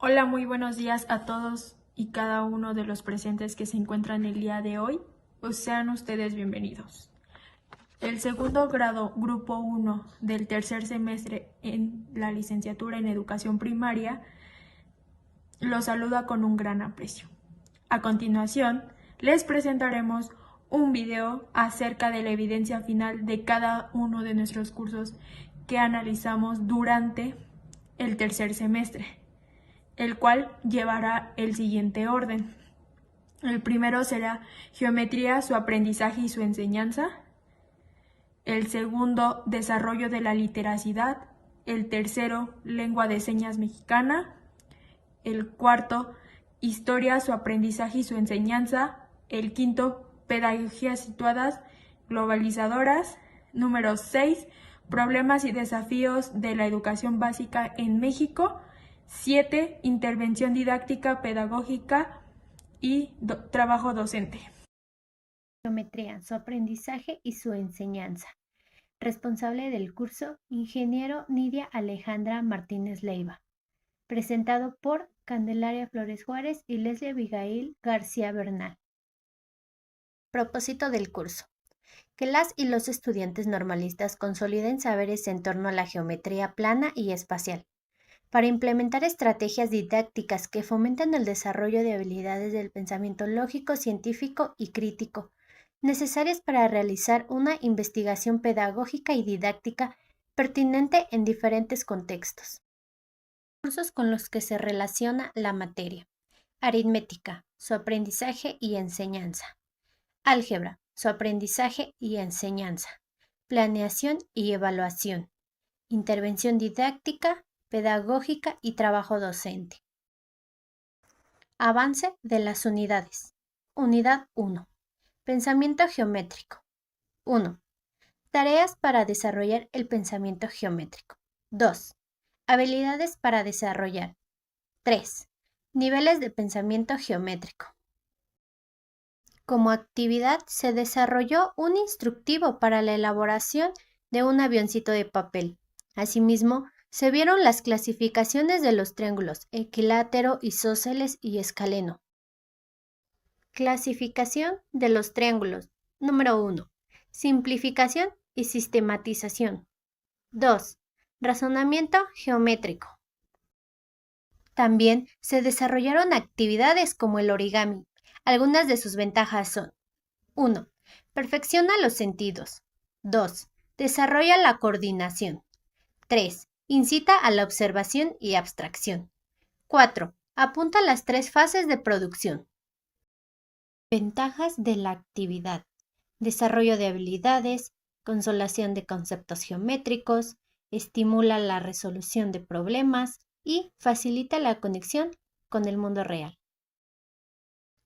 Hola, muy buenos días a todos y cada uno de los presentes que se encuentran el día de hoy. Pues sean ustedes bienvenidos. El segundo grado, grupo 1 del tercer semestre en la licenciatura en educación primaria, los saluda con un gran aprecio. A continuación, les presentaremos un video acerca de la evidencia final de cada uno de nuestros cursos que analizamos durante el tercer semestre, el cual llevará el siguiente orden. El primero será geometría, su aprendizaje y su enseñanza. El segundo, desarrollo de la literacidad. El tercero, lengua de señas mexicana. El cuarto, historia, su aprendizaje y su enseñanza. El quinto, pedagogías situadas, globalizadoras. Número 6, problemas y desafíos de la educación básica en México. 7, intervención didáctica, pedagógica y trabajo docente. Geometría, su aprendizaje y su enseñanza. Responsable del curso, Ingeniero Nidia Alejandra Martínez Leiva. Presentado por Candelaria Flores Juárez y Leslie Abigail García Bernal. Propósito del curso. Que las y los estudiantes normalistas consoliden saberes en torno a la geometría plana y espacial, para implementar estrategias didácticas que fomentan el desarrollo de habilidades del pensamiento lógico, científico y crítico, necesarias para realizar una investigación pedagógica y didáctica pertinente en diferentes contextos. Cursos con los que se relaciona la materia. Aritmética, su aprendizaje y enseñanza. Álgebra, su aprendizaje y enseñanza. Planeación y evaluación. Intervención didáctica, pedagógica y trabajo docente. Avance de las unidades. Unidad 1. Pensamiento geométrico. 1. Tareas para desarrollar el pensamiento geométrico. 2. Habilidades para desarrollar. 3. Niveles de pensamiento geométrico. Como actividad se desarrolló un instructivo para la elaboración de un avioncito de papel. Asimismo, se vieron las clasificaciones de los triángulos equilátero, isósceles y escaleno. Clasificación de los triángulos. Número 1. Simplificación y sistematización. 2. Razonamiento geométrico. También se desarrollaron actividades como el origami. Algunas de sus ventajas son: 1. Perfecciona los sentidos. 2. Desarrolla la coordinación. 3. Incita a la observación y abstracción. 4. Apunta las 3 fases de producción. Ventajas de la actividad: desarrollo de habilidades, consolidación de conceptos geométricos, estimula la resolución de problemas y facilita la conexión con el mundo real.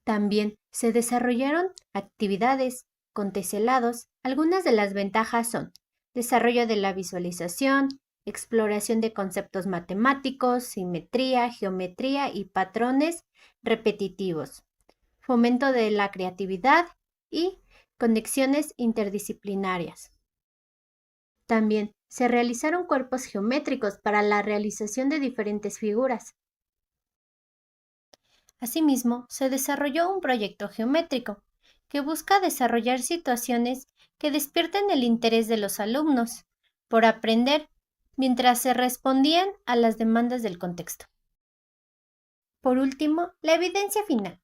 También se desarrollaron actividades con teselados. Algunas de las ventajas son: desarrollo de la visualización, exploración de conceptos matemáticos, simetría, geometría y patrones repetitivos, fomento de la creatividad y conexiones interdisciplinarias. También se realizaron cuerpos geométricos para la realización de diferentes figuras. Asimismo, se desarrolló un proyecto geométrico que busca desarrollar situaciones que despierten el interés de los alumnos por aprender mientras se respondían a las demandas del contexto. Por último, la evidencia final,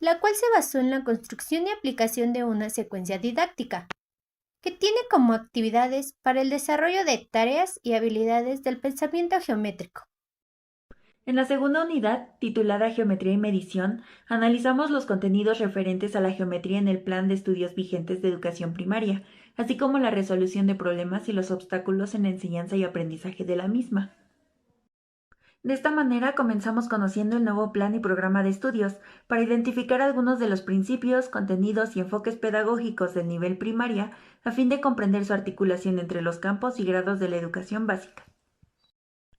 la cual se basó en la construcción y aplicación de una secuencia didáctica, que tiene como actividades para el desarrollo de tareas y habilidades del pensamiento geométrico. En la segunda unidad, titulada Geometría y Medición, analizamos los contenidos referentes a la geometría en el plan de estudios vigentes de educación primaria, así como la resolución de problemas y los obstáculos en la enseñanza y aprendizaje de la misma. De esta manera comenzamos conociendo el nuevo plan y programa de estudios para identificar algunos de los principios, contenidos y enfoques pedagógicos del nivel primaria a fin de comprender su articulación entre los campos y grados de la educación básica.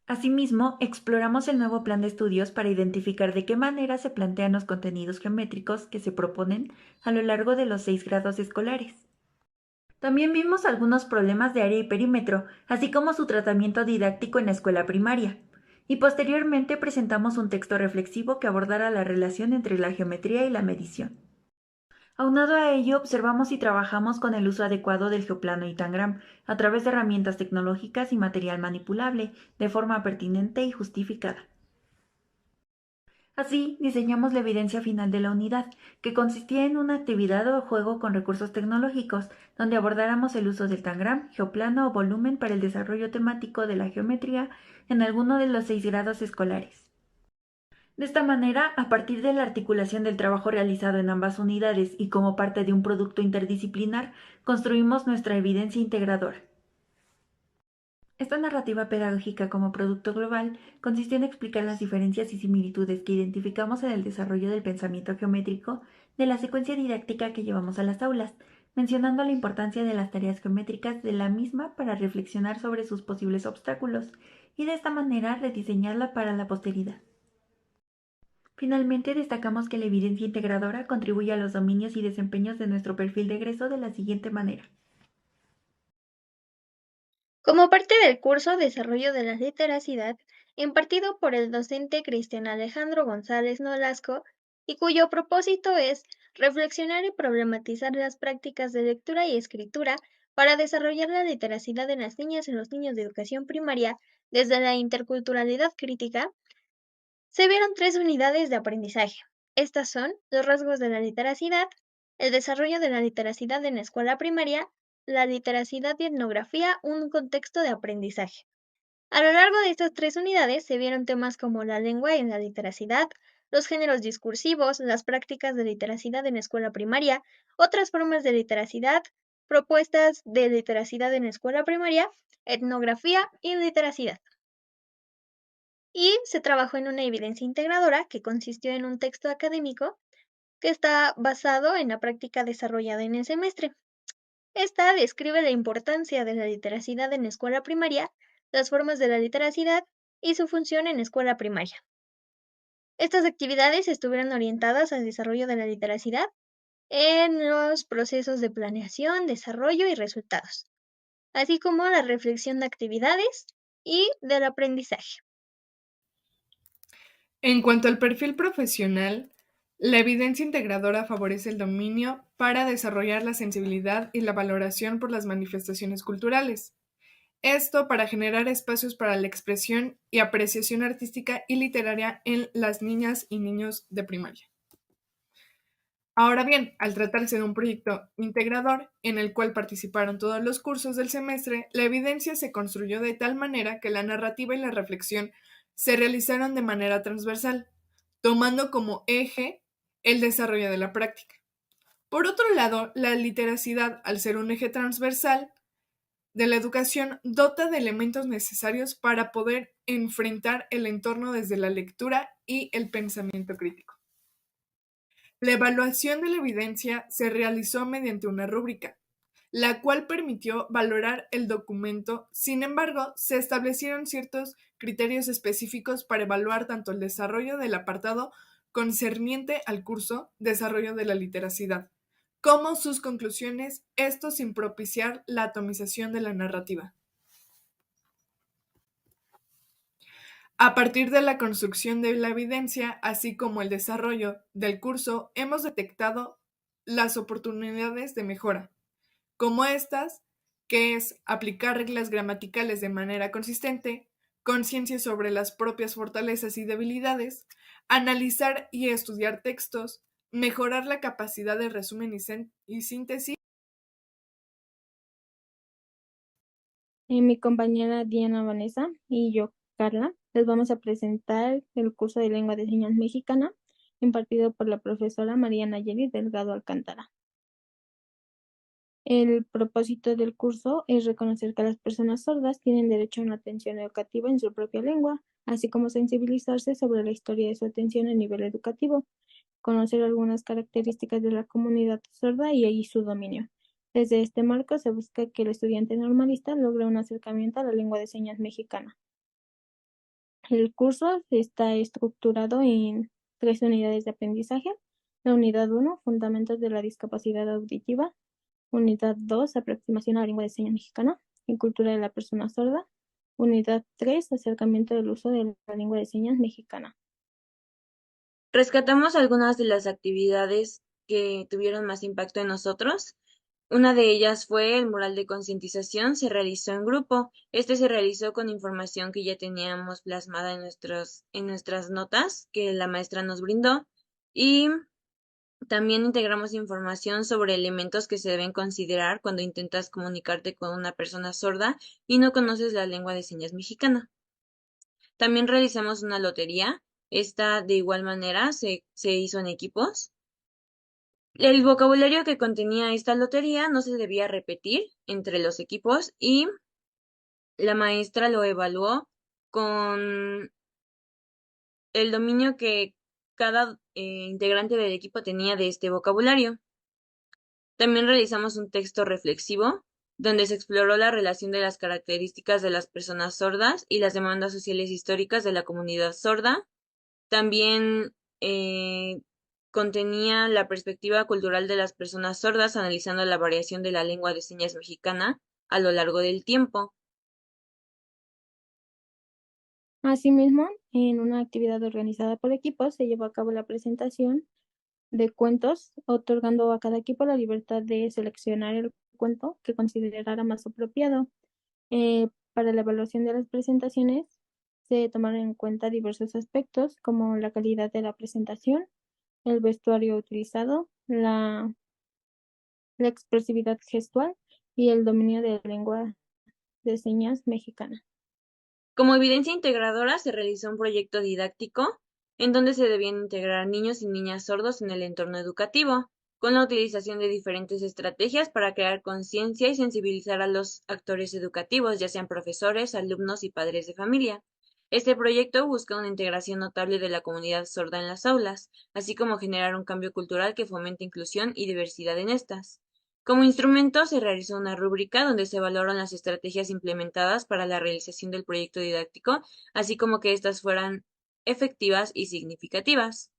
Asimismo, exploramos el nuevo plan de estudios para identificar de qué manera se plantean los contenidos geométricos que se proponen a lo largo de los 6 grados escolares. También vimos algunos problemas de área y perímetro, así como su tratamiento didáctico en la escuela primaria. y posteriormente presentamos un texto reflexivo que abordara la relación entre la geometría y la medición. Aunado a ello, observamos y trabajamos con el uso adecuado del geoplano y tangram a través de herramientas tecnológicas y material manipulable, de forma pertinente y justificada. Así, diseñamos la evidencia final de la unidad, que consistía en una actividad o juego con recursos tecnológicos, donde abordáramos el uso del tangram, geoplano o volumen para el desarrollo temático de la geometría en alguno de los 6 grados escolares. De esta manera, a partir de la articulación del trabajo realizado en ambas unidades y como parte de un producto interdisciplinar, construimos nuestra evidencia integradora. Esta narrativa pedagógica como producto global consistió en explicar las diferencias y similitudes que identificamos en el desarrollo del pensamiento geométrico de la secuencia didáctica que llevamos a las aulas, mencionando la importancia de las tareas geométricas de la misma para reflexionar sobre sus posibles obstáculos y de esta manera rediseñarla para la posteridad. Finalmente, destacamos que la evidencia integradora contribuye a los dominios y desempeños de nuestro perfil de egreso de la siguiente manera. Como parte del curso Desarrollo de la Literacidad, impartido por el docente Cristian Alejandro González Nolasco, y cuyo propósito es reflexionar y problematizar las prácticas de lectura y escritura para desarrollar la literacidad en las niñas y los niños de educación primaria desde la interculturalidad crítica, se vieron 3 unidades de aprendizaje. Estas son los rasgos de la literacidad, el desarrollo de la literacidad en la escuela primaria, la literacidad y etnografía, un contexto de aprendizaje. A lo largo de estas 3 unidades se vieron temas como la lengua en la literacidad, los géneros discursivos, las prácticas de literacidad en la escuela primaria, otras formas de literacidad, propuestas de literacidad en la escuela primaria, etnografía y literacidad. Y se trabajó en una evidencia integradora que consistió en un texto académico que está basado en la práctica desarrollada en el semestre. Esta describe la importancia de la literacidad en la escuela primaria, las formas de la literacidad y su función en la escuela primaria. Estas actividades estuvieron orientadas al desarrollo de la literacidad en los procesos de planeación, desarrollo y resultados, así como la reflexión de actividades y del aprendizaje. En cuanto al perfil profesional, la evidencia integradora favorece el dominio para desarrollar la sensibilidad y la valoración por las manifestaciones culturales. Esto para generar espacios para la expresión y apreciación artística y literaria en las niñas y niños de primaria. Ahora bien, al tratarse de un proyecto integrador en el cual participaron todos los cursos del semestre, la evidencia se construyó de tal manera que la narrativa y la reflexión se realizaron de manera transversal, tomando como eje el desarrollo de la práctica. Por otro lado, la literacidad, al ser un eje transversal de la educación, dota de elementos necesarios para poder enfrentar el entorno desde la lectura y el pensamiento crítico. La evaluación de la evidencia se realizó mediante una rúbrica, la cual permitió valorar el documento. Sin embargo, se establecieron ciertos criterios específicos para evaluar tanto el desarrollo del apartado concerniente al curso Desarrollo de la Literacidad, como sus conclusiones, esto sin propiciar la atomización de la narrativa. A partir de la construcción de la evidencia, así como el desarrollo del curso, hemos detectado las oportunidades de mejora, como estas, que es aplicar reglas gramaticales de manera consistente, conciencia sobre las propias fortalezas y debilidades, analizar y estudiar textos, mejorar la capacidad de resumen y síntesis. Mi compañera Diana Vanessa y yo, Carla, les vamos a presentar el curso de Lengua de Señas Mexicana impartido por la profesora María Nayeli Delgado Alcántara. El propósito del curso es reconocer que las personas sordas tienen derecho a una atención educativa en su propia lengua, así como sensibilizarse sobre la historia de su atención a nivel educativo, conocer algunas características de la comunidad sorda y su dominio. Desde este marco se busca que el estudiante normalista logre un acercamiento a la lengua de señas mexicana. El curso está estructurado en 3 unidades de aprendizaje. La unidad 1, Fundamentos de la discapacidad auditiva. Unidad 2, Aproximación a la lengua de señas mexicana y cultura de la persona sorda. Unidad 3, acercamiento del uso de la lengua de señas mexicana. Rescatamos algunas de las actividades que tuvieron más impacto en nosotros. Una de ellas fue el mural de concientización, se realizó en grupo. Este se realizó con información que ya teníamos plasmada en nuestras notas que la maestra nos brindó y también integramos información sobre elementos que se deben considerar cuando intentas comunicarte con una persona sorda y no conoces la lengua de señas mexicana. También realizamos una lotería. Esta de igual manera se hizo en equipos. El vocabulario que contenía esta lotería no se debía repetir entre los equipos y la maestra lo evaluó con el dominio que cada integrante del equipo tenía de este vocabulario. También realizamos un texto reflexivo donde se exploró la relación de las características de las personas sordas y las demandas sociales históricas de la comunidad sorda. También contenía la perspectiva cultural de las personas sordas, analizando la variación de la lengua de señas mexicana a lo largo del tiempo. Asimismo, en una actividad organizada por equipos, se llevó a cabo la presentación de cuentos, otorgando a cada equipo la libertad de seleccionar el cuento que considerara más apropiado. Para la evaluación de las presentaciones, se tomaron en cuenta diversos aspectos como la calidad de la presentación, el vestuario utilizado, la expresividad gestual y el dominio de la lengua de señas mexicana. Como evidencia integradora, se realizó un proyecto didáctico en donde se debían integrar niños y niñas sordos en el entorno educativo, con la utilización de diferentes estrategias para crear conciencia y sensibilizar a los actores educativos, ya sean profesores, alumnos y padres de familia. Este proyecto busca una integración notable de la comunidad sorda en las aulas, así como generar un cambio cultural que fomente inclusión y diversidad en estas. Como instrumento, se realizó una rúbrica donde se valoran las estrategias implementadas para la realización del proyecto didáctico, así como que éstas fueran efectivas y significativas.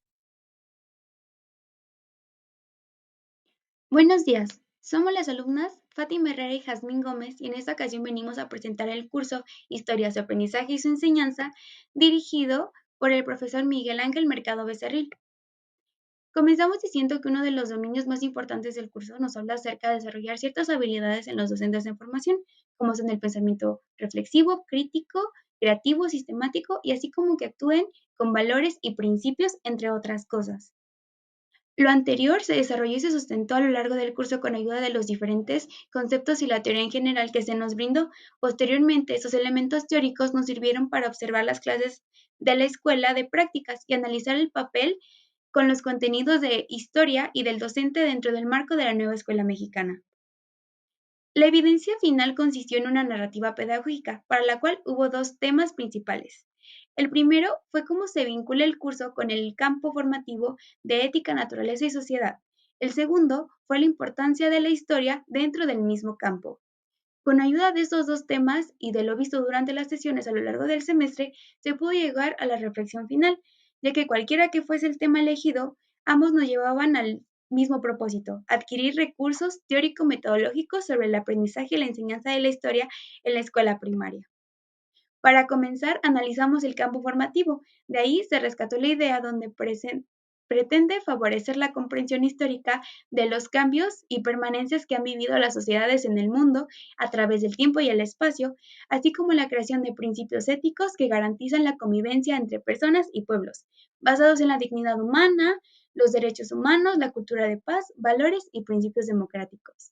Buenos días, somos las alumnas Fátima Herrera y Jazmín Gómez y en esta ocasión venimos a presentar el curso Historia, su aprendizaje y su enseñanza, dirigido por el profesor Miguel Ángel Mercado Becerril. Comenzamos diciendo que uno de los dominios más importantes del curso nos habla acerca de desarrollar ciertas habilidades en los docentes de formación, como son el pensamiento reflexivo, crítico, creativo, sistemático y así como que actúen con valores y principios, entre otras cosas. Lo anterior se desarrolló y se sustentó a lo largo del curso con ayuda de los diferentes conceptos y la teoría en general que se nos brindó. Posteriormente, esos elementos teóricos nos sirvieron para observar las clases de la escuela de prácticas y analizar el papel con los contenidos de historia y del docente dentro del marco de la nueva escuela mexicana. La evidencia final consistió en una narrativa pedagógica, para la cual hubo dos temas principales. El primero fue cómo se vincula el curso con el campo formativo de ética, naturaleza y sociedad. El segundo fue la importancia de la historia dentro del mismo campo. Con ayuda de estos dos temas y de lo visto durante las sesiones a lo largo del semestre, se pudo llegar a la reflexión final, ya que cualquiera que fuese el tema elegido, ambos nos llevaban al mismo propósito: adquirir recursos teórico-metodológicos sobre el aprendizaje y la enseñanza de la historia en la escuela primaria. Para comenzar, analizamos el campo formativo. De ahí se rescató la idea donde pretende favorecer la comprensión histórica de los cambios y permanencias que han vivido las sociedades en el mundo a través del tiempo y el espacio, así como la creación de principios éticos que garantizan la convivencia entre personas y pueblos, basados en la dignidad humana, los derechos humanos, la cultura de paz, valores y principios democráticos.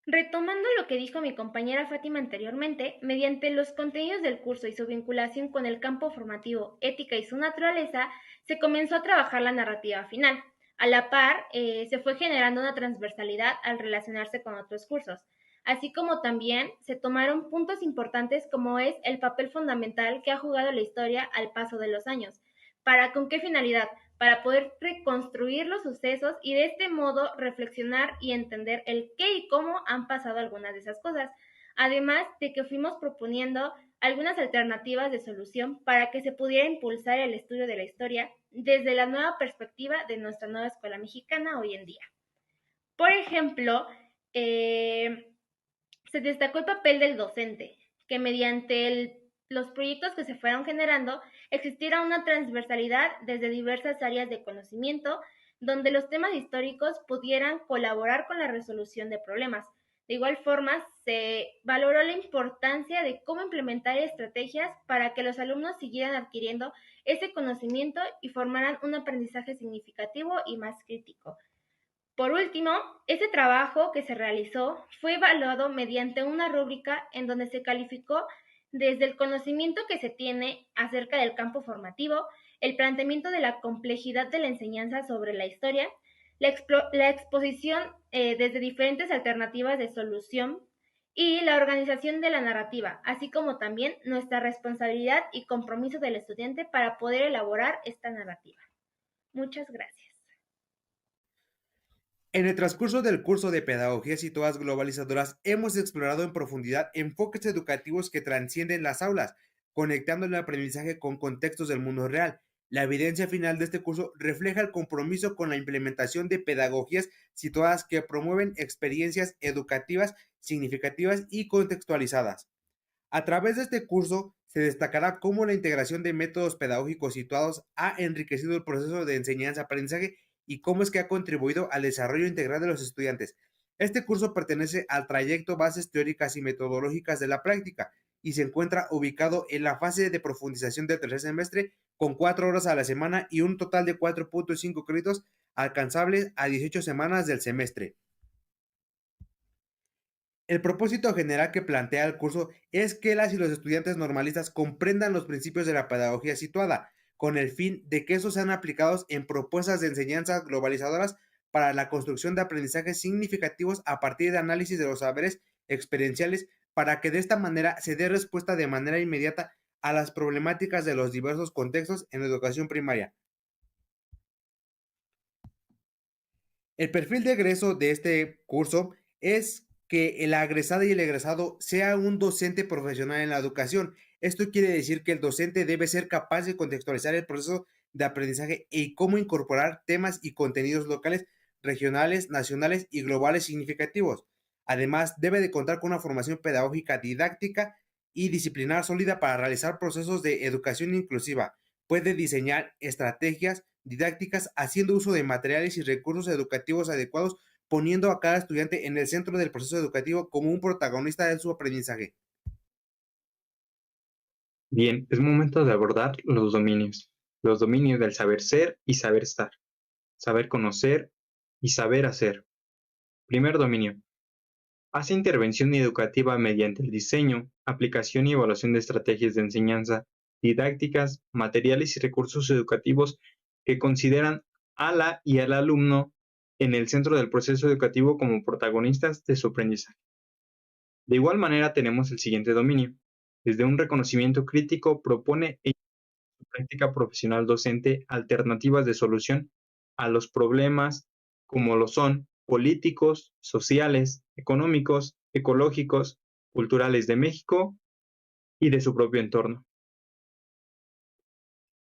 Retomando lo que dijo mi compañera Fátima anteriormente, mediante los contenidos del curso y su vinculación con el campo formativo, ética y su naturaleza, se comenzó a trabajar la narrativa final. A la par, se fue generando una transversalidad al relacionarse con otros cursos, así como también se tomaron puntos importantes como es el papel fundamental que ha jugado la historia al paso de los años. ¿Para con qué finalidad? Para poder reconstruir los sucesos y de este modo reflexionar y entender el qué y cómo han pasado algunas de esas cosas, además de que fuimos proponiendo algunas alternativas de solución para que se pudiera impulsar el estudio de la historia desde la nueva perspectiva de nuestra nueva escuela mexicana hoy en día. Por ejemplo, se destacó el papel del docente, que mediante los proyectos que se fueron generando existiera una transversalidad desde diversas áreas de conocimiento, donde los temas históricos pudieran colaborar con la resolución de problemas. De igual forma, se valoró la importancia de cómo implementar estrategias para que los alumnos siguieran adquiriendo ese conocimiento y formaran un aprendizaje significativo y más crítico. Por último, ese trabajo que se realizó fue evaluado mediante una rúbrica en donde se calificó desde el conocimiento que se tiene acerca del campo formativo, el planteamiento de la complejidad de la enseñanza sobre la historia, la exposición desde diferentes alternativas de solución y la organización de la narrativa, así como también nuestra responsabilidad y compromiso del estudiante para poder elaborar esta narrativa. Muchas gracias. En el transcurso del curso de Pedagogías Situadas Globalizadoras hemos explorado en profundidad enfoques educativos que trascienden las aulas, conectando el aprendizaje con contextos del mundo real. La evidencia final de este curso refleja el compromiso con la implementación de pedagogías situadas que promueven experiencias educativas significativas y contextualizadas. A través de este curso se destacará cómo la integración de métodos pedagógicos situados ha enriquecido el proceso de enseñanza-aprendizaje y cómo es que ha contribuido al desarrollo integral de los estudiantes. Este curso pertenece al trayecto Bases Teóricas y Metodológicas de la Práctica y se encuentra ubicado en la fase de profundización del tercer semestre con 4 horas a la semana y un total de 4.5 créditos alcanzables a 18 semanas del semestre. El propósito general que plantea el curso es que las y los estudiantes normalistas comprendan los principios de la pedagogía situada, con el fin de que estos sean aplicados en propuestas de enseñanza globalizadoras para la construcción de aprendizajes significativos a partir de análisis de los saberes experienciales, para que de esta manera se dé respuesta de manera inmediata a las problemáticas de los diversos contextos en la educación primaria. El perfil de egreso de este curso es que la egresada y el egresado sea un docente profesional en la educación. Esto quiere decir que el docente debe ser capaz de contextualizar el proceso de aprendizaje y cómo incorporar temas y contenidos locales, regionales, nacionales y globales significativos. Además, debe de contar con una formación pedagógica didáctica y disciplinar sólida para realizar procesos de educación inclusiva. Puede diseñar estrategias didácticas haciendo uso de materiales y recursos educativos adecuados, poniendo a cada estudiante en el centro del proceso educativo como un protagonista de su aprendizaje. Bien, es momento de abordar los dominios del saber ser y saber estar, saber conocer y saber hacer. Primer dominio. Hace intervención educativa mediante el diseño, aplicación y evaluación de estrategias de enseñanza, didácticas, materiales y recursos educativos que consideran a la y al alumno en el centro del proceso educativo como protagonistas de su aprendizaje. De igual manera tenemos el siguiente dominio. Desde un reconocimiento crítico propone en su práctica profesional docente alternativas de solución a los problemas como lo son políticos, sociales, económicos, ecológicos, culturales de México y de su propio entorno.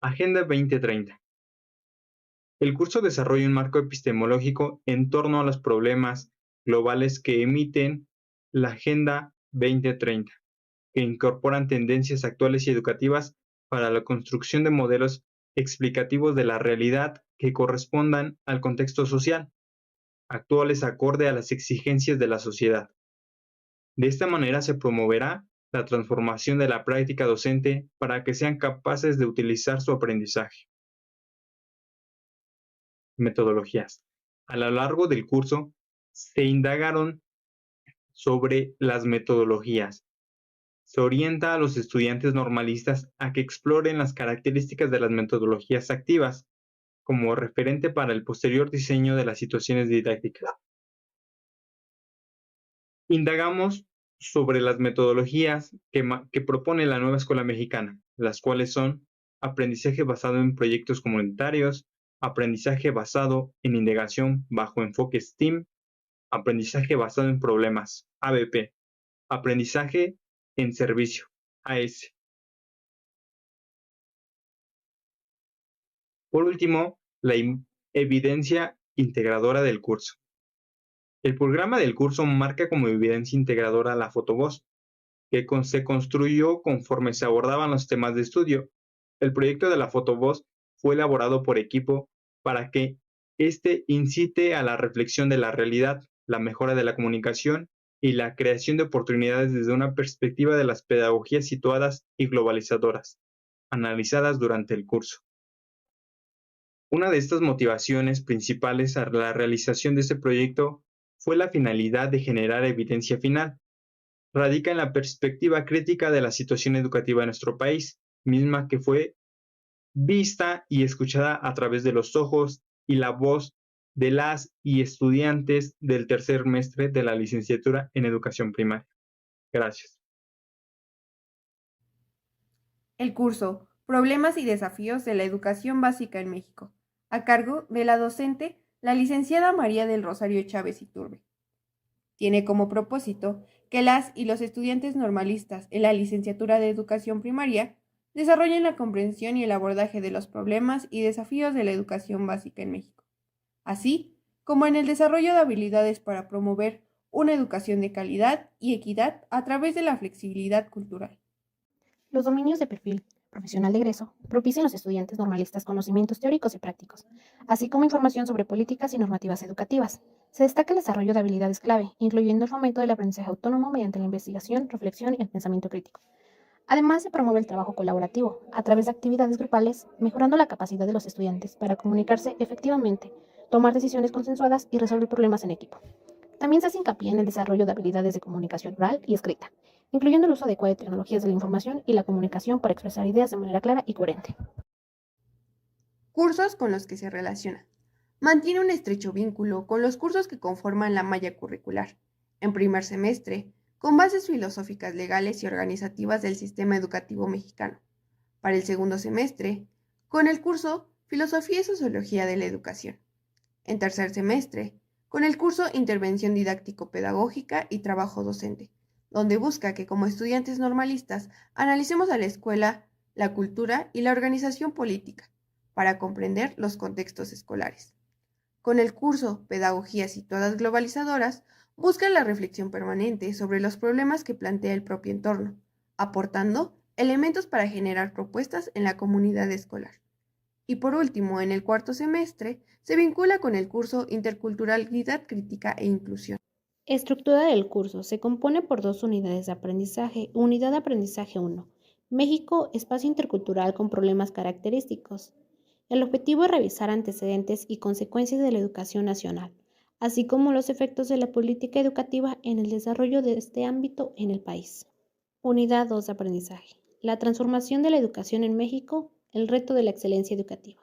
Agenda 2030. El curso desarrolla un marco epistemológico en torno a los problemas globales que emiten la Agenda 2030, que incorporan tendencias actuales y educativas para la construcción de modelos explicativos de la realidad que correspondan al contexto social, actuales acorde a las exigencias de la sociedad. De esta manera se promoverá la transformación de la práctica docente para que sean capaces de utilizar su aprendizaje. Metodologías. A lo largo del curso se indagaron sobre las metodologías. Se orienta a los estudiantes normalistas a que exploren las características de las metodologías activas como referente para el posterior diseño de las situaciones didácticas. Indagamos sobre las metodologías que propone la nueva escuela mexicana, las cuales son aprendizaje basado en proyectos comunitarios, aprendizaje basado en indagación bajo enfoque STEAM, aprendizaje basado en problemas, ABP, aprendizaje en servicio, AS. Por último, la evidencia integradora del curso. El programa del curso marca como evidencia integradora la fotovoz, que se construyó conforme se abordaban los temas de estudio. El proyecto de la fotovoz fue elaborado por equipo para que éste incite a la reflexión de la realidad, la mejora de la comunicación y la creación de oportunidades desde una perspectiva de las pedagogías situadas y globalizadoras, analizadas durante el curso. Una de estas motivaciones principales a la realización de este proyecto fue la finalidad de generar evidencia final. Radica en la perspectiva crítica de la situación educativa de nuestro país, misma que fue vista y escuchada a través de los ojos y la voz de las y estudiantes del tercer semestre de la licenciatura en educación primaria. Gracias. El curso Problemas y desafíos de la educación básica en México, a cargo de la docente, la licenciada María del Rosario Chávez Iturbe. Tiene como propósito que las y los estudiantes normalistas en la licenciatura de educación primaria desarrollen la comprensión y el abordaje de los problemas y desafíos de la educación básica en México, así como en el desarrollo de habilidades para promover una educación de calidad y equidad a través de la flexibilidad cultural. Los dominios de perfil profesional de egreso propician a los estudiantes normalistas conocimientos teóricos y prácticos, así como información sobre políticas y normativas educativas. Se destaca el desarrollo de habilidades clave, incluyendo el fomento del aprendizaje autónomo mediante la investigación, reflexión y el pensamiento crítico. Además, se promueve el trabajo colaborativo a través de actividades grupales, mejorando la capacidad de los estudiantes para comunicarse efectivamente, tomar decisiones consensuadas y resolver problemas en equipo. También se hace hincapié en el desarrollo de habilidades de comunicación oral y escrita, incluyendo el uso adecuado de tecnologías de la información y la comunicación para expresar ideas de manera clara y coherente. Cursos con los que se relaciona. Mantiene un estrecho vínculo con los cursos que conforman la malla curricular. En primer semestre, con bases filosóficas, legales y organizativas del sistema educativo mexicano. Para el segundo semestre, con el curso Filosofía y Sociología de la Educación. En tercer semestre, con el curso Intervención Didáctico-Pedagógica y Trabajo Docente, donde busca que como estudiantes normalistas analicemos a la escuela, la cultura y la organización política, para comprender los contextos escolares. Con el curso Pedagogías Situadas Globalizadoras, busca la reflexión permanente sobre los problemas que plantea el propio entorno, aportando elementos para generar propuestas en la comunidad escolar. Y por último, en el cuarto semestre, se vincula con el curso Interculturalidad Crítica e Inclusión. Estructura del curso. Se compone por 2 unidades de aprendizaje. Unidad de aprendizaje 1. México, espacio intercultural con problemas característicos. El objetivo es revisar antecedentes y consecuencias de la educación nacional, así como los efectos de la política educativa en el desarrollo de este ámbito en el país. Unidad 2 de aprendizaje. La transformación de la educación en México, el reto de la excelencia educativa.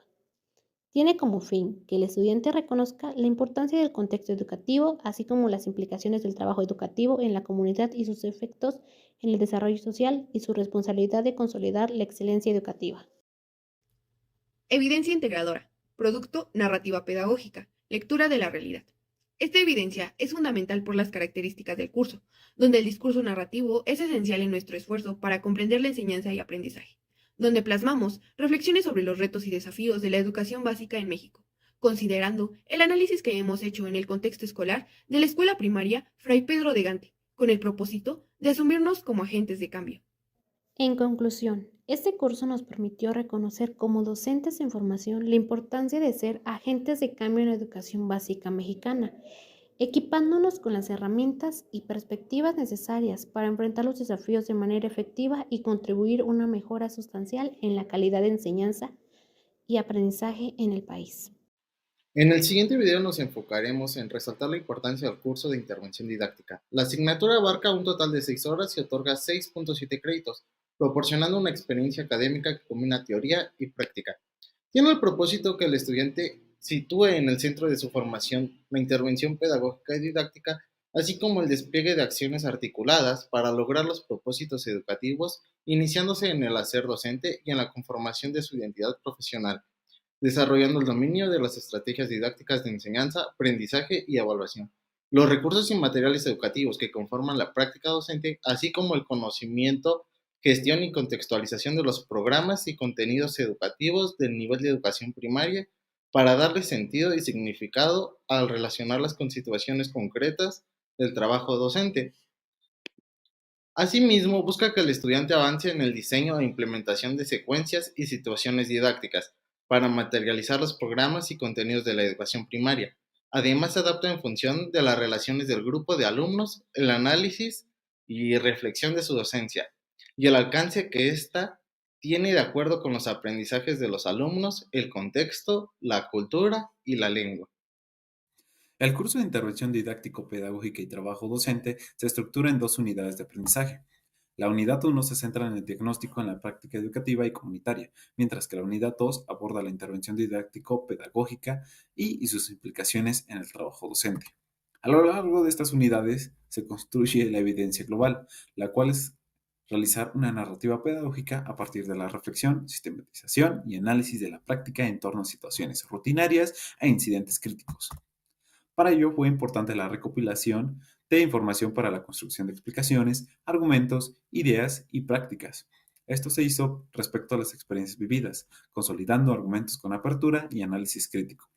Tiene como fin que el estudiante reconozca la importancia del contexto educativo, así como las implicaciones del trabajo educativo en la comunidad y sus efectos en el desarrollo social y su responsabilidad de consolidar la excelencia educativa. Evidencia integradora. Producto, narrativa pedagógica. Lectura de la realidad. Esta evidencia es fundamental por las características del curso, donde el discurso narrativo es esencial en nuestro esfuerzo para comprender la enseñanza y aprendizaje, donde plasmamos reflexiones sobre los retos y desafíos de la educación básica en México, considerando el análisis que hemos hecho en el contexto escolar de la escuela primaria Fray Pedro de Gante, con el propósito de asumirnos como agentes de cambio. En conclusión, este curso nos permitió reconocer como docentes en formación la importancia de ser agentes de cambio en la educación básica mexicana, equipándonos con las herramientas y perspectivas necesarias para enfrentar los desafíos de manera efectiva y contribuir a una mejora sustancial en la calidad de enseñanza y aprendizaje en el país. En el siguiente video nos enfocaremos en resaltar la importancia del curso de intervención didáctica. La asignatura abarca un total de 6 horas y otorga 6.7 créditos, proporcionando una experiencia académica que combina teoría y práctica. Tiene el propósito que el estudiante sitúe en el centro de su formación la intervención pedagógica y didáctica, así como el despliegue de acciones articuladas para lograr los propósitos educativos, iniciándose en el hacer docente y en la conformación de su identidad profesional, desarrollando el dominio de las estrategias didácticas de enseñanza, aprendizaje y evaluación, los recursos y materiales educativos que conforman la práctica docente, así como el conocimiento, gestión y contextualización de los programas y contenidos educativos del nivel de educación primaria para darle sentido y significado al relacionarlas con situaciones concretas del trabajo docente. Asimismo, busca que el estudiante avance en el diseño e implementación de secuencias y situaciones didácticas para materializar los programas y contenidos de la educación primaria. Además, se adapta en función de las relaciones del grupo de alumnos, el análisis y reflexión de su docencia, y el alcance que ésta tiene de acuerdo con los aprendizajes de los alumnos, el contexto, la cultura y la lengua. El curso de intervención didáctico-pedagógica y trabajo docente se estructura en 2 unidades de aprendizaje. La unidad 1 se centra en el diagnóstico en la práctica educativa y comunitaria, mientras que la unidad 2 aborda la intervención didáctico-pedagógica y sus implicaciones en el trabajo docente. A lo largo de estas unidades se construye la evidencia global, la cual es realizar una narrativa pedagógica a partir de la reflexión, sistematización y análisis de la práctica en torno a situaciones rutinarias e incidentes críticos. Para ello fue importante la recopilación de información para la construcción de explicaciones, argumentos, ideas y prácticas. Esto se hizo respecto a las experiencias vividas, consolidando argumentos con apertura y análisis crítico.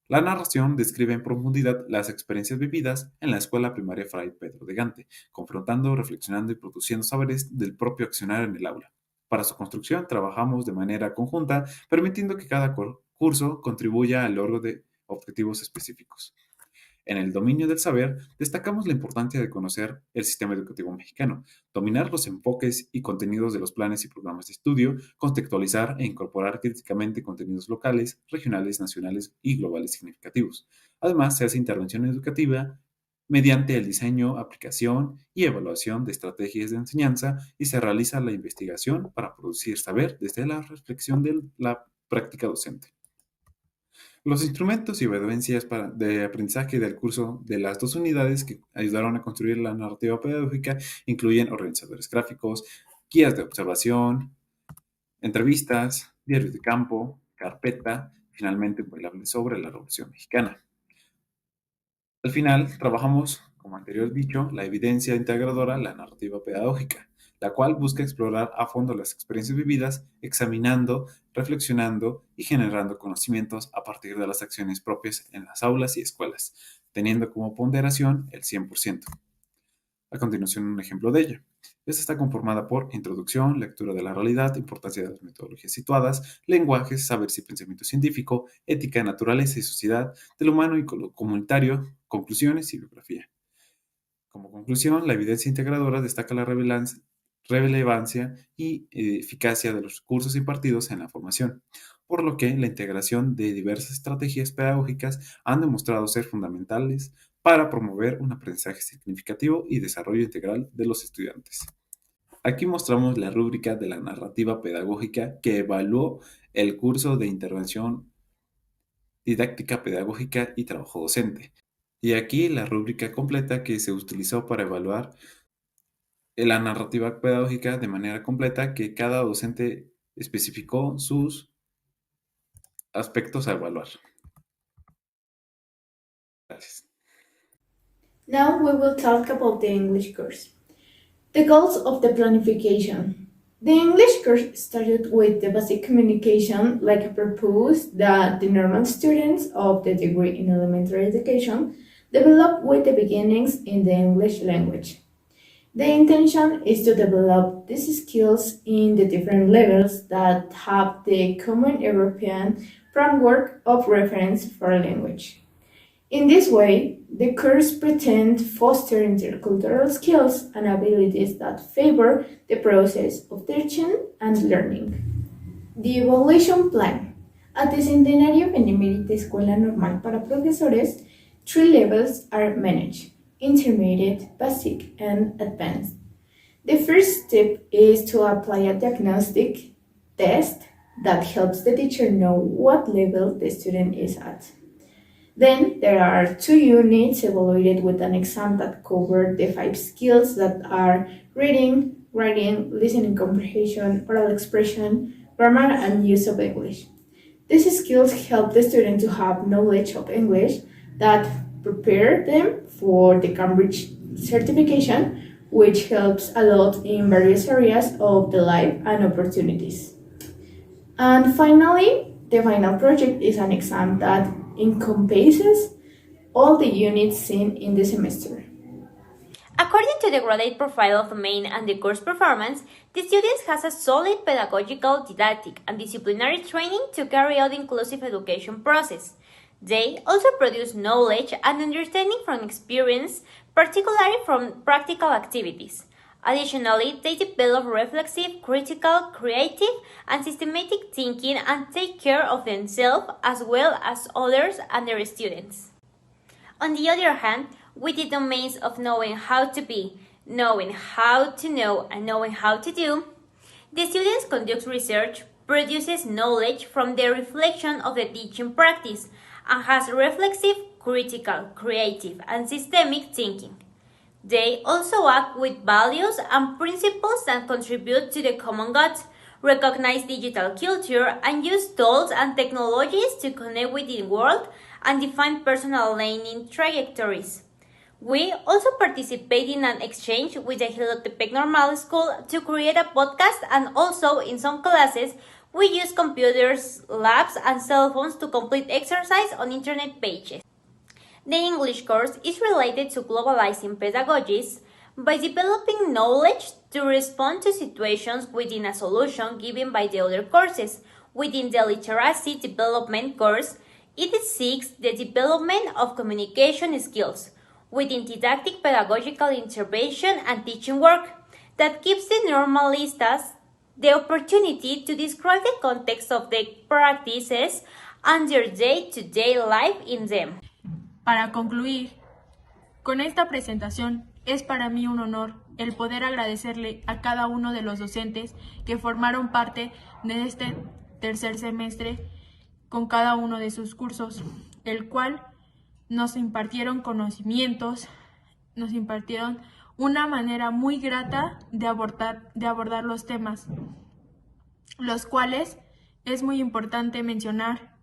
La narración describe en profundidad las experiencias vividas en la escuela primaria Fray Pedro de Gante, confrontando, reflexionando y produciendo saberes del propio accionar en el aula. Para su construcción trabajamos de manera conjunta, permitiendo que cada curso contribuya al logro de objetivos específicos. En el dominio del saber, destacamos la importancia de conocer el sistema educativo mexicano, dominar los enfoques y contenidos de los planes y programas de estudio, contextualizar e incorporar críticamente contenidos locales, regionales, nacionales y globales significativos. Además, se hace intervención educativa mediante el diseño, aplicación y evaluación de estrategias de enseñanza y se realiza la investigación para producir saber desde la reflexión de la práctica docente. Los instrumentos y evidencias de aprendizaje del curso de las 2 unidades que ayudaron a construir la narrativa pedagógica incluyen organizadores gráficos, guías de observación, entrevistas, diarios de campo, carpeta, finalmente un bailable sobre la Revolución Mexicana. Al final, trabajamos, como anterior dicho, la evidencia integradora, la narrativa pedagógica, la cual busca explorar a fondo las experiencias vividas, examinando, reflexionando y generando conocimientos a partir de las acciones propias en las aulas y escuelas, teniendo como ponderación el 100%. A continuación, un ejemplo de ello. Esta está conformada por introducción, lectura de la realidad, importancia de las metodologías situadas, lenguajes, saberes y pensamiento científico, ética, naturaleza y sociedad, del humano y comunitario, conclusiones y bibliografía. Como conclusión, la evidencia integradora destaca la relevancia y eficacia de los cursos impartidos en la formación, por lo que la integración de diversas estrategias pedagógicas han demostrado ser fundamentales para promover un aprendizaje significativo y desarrollo integral de los estudiantes. Aquí mostramos la rúbrica de la narrativa pedagógica que evaluó el curso de intervención didáctica pedagógica y trabajo docente. Y aquí la rúbrica completa que se utilizó para evaluar la narrativa pedagógica de manera completa, que cada docente especificó sus aspectos a evaluar. Gracias. Now we will talk about the English course. The goals of the planification. The English course started with the basic communication, like a purpose that the normal students of the degree in elementary education develop with the beginnings in the English language. The intention is to develop these skills in the different levels that have the common European framework of reference for a language. In this way, the course pretends foster intercultural skills and abilities that favor the process of teaching and learning. The Evaluation Plan. At the Centenario Benemérita Escuela Normal para Profesores, 3 levels are managed: intermediate, basic, and advanced. The first step is to apply a diagnostic test that helps the teacher know what level the student is at. Then there are 2 units evaluated with an exam that cover the 5 skills that are reading, writing, listening comprehension, oral expression, grammar, and use of English. These skills help the student to have knowledge of English that prepare them for the Cambridge certification, which helps a lot in various areas of the life and opportunities. And finally, the final project is an exam that encompasses all the units seen in the semester. According to the graded profile of the main and the course performance, the students has a solid pedagogical, didactic, and disciplinary training to carry out the inclusive education process. They also produce knowledge and understanding from experience, particularly from practical activities. Additionally, they develop reflexive, critical, creative, and systematic thinking and take care of themselves as well as others and their students. On the other hand, with the domains of knowing how to be, knowing how to know, and knowing how to do, the students conduct research, produces knowledge from the reflection of the teaching practice, and has reflexive, critical, creative, and systemic thinking. They also act with values and principles that contribute to the common good, recognize digital culture, and use tools and technologies to connect with the world and define personal learning trajectories. We also participate in an exchange with the Jilotepec Normal School to create a podcast, and also in some classes we use computers, labs, and cell phones to complete exercise on internet pages. The English course is related to globalizing pedagogies by developing knowledge to respond to situations within a solution given by the other courses. Within the literacy development course, it seeks the development of communication skills within didactic pedagogical intervention and teaching work that gives the normalistas the opportunity to describe the context of the practices and their day-to-day life in them. Para concluir, con esta presentación es para mí un honor el poder agradecerle a cada uno de los docentes que formaron parte de este tercer semestre con cada uno de sus cursos, el cual nos impartieron conocimientos, nos impartieron una manera muy grata de abordar los temas, los cuales es muy importante mencionar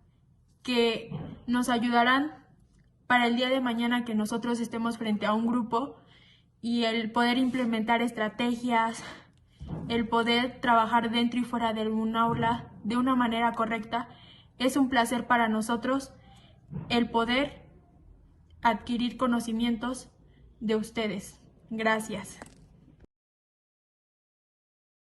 que nos ayudarán para el día de mañana que nosotros estemos frente a un grupo y el poder implementar estrategias, el poder trabajar dentro y fuera de un aula de una manera correcta. Es un placer para nosotros el poder adquirir conocimientos de ustedes. Gracias.